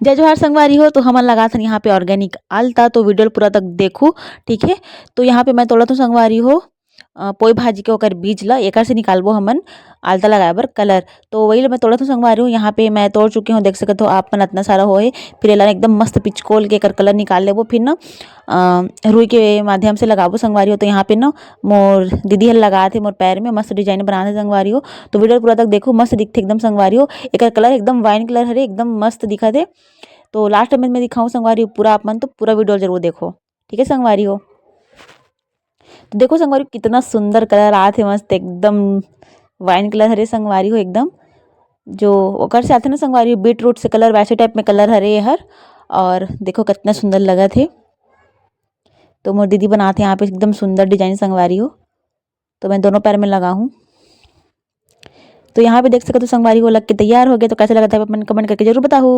जय जोहार संगवारी हो। तो हमन लगा थन यहाँ पे ऑर्गेनिक आलता, तो वीडियो पूरा तक देखू। ठीक है, तो यहाँ पे मैं तोड़ा तो संगवारी हो पोई भाजी के ओकर बीज ला एकर से निकालबो हमन आलता लगाए बर कलर। तो वही ला मैं तोड़ा तो संगवारी हूँ। यहाँ पे मैं तोड़ चुकी हूँ, देख सकते हो आप मन इतना सारा होए। फिर एला एकदम मस्त पिचकोल के एकर कलर निकाल लेबो। फिर ना रुई के माध्यम से लगाबो संगवारी हो। तो यहाँ पे ना मोर दीदी हल लगा थे मोर पैर में मस्त डिजाइन बना थे संगवारी हो। तो वीडियो पूरा तक देखो, मस्त दिखते एकदम संगवारी हो। एकर कलर एकदम वाइन कलर हरे, एकदम मस्त दिखा थे। तो लास्ट में मैं दिखाऊं संगवारी हो पूरा, आप मन तो पूरा वीडियो जरूर देखो। ठीक है संगवारी हो। तो देखो संगवारी हो कितना सुंदर कलर आथे, मस्त एकदम वाइन कलर हरे संगवारी हो। एकदम जो ओकर से आथे ना संगवारी हो बीट रूट से कलर, वैसे टाइप में कलर हरे ये हर। और देखो कितना सुंदर लगा थे। तो मोर दीदी बनाते यहाँ पे एकदम सुंदर डिजाइन संगवारी हो। तो मैं दोनों पैर में लगा हूँ। तो यहाँ पे देख सकते हो संगवारी हो लग के तैयार हो गए। तो कैसे लगा था अपन कमेंट करके जरूर बताओ।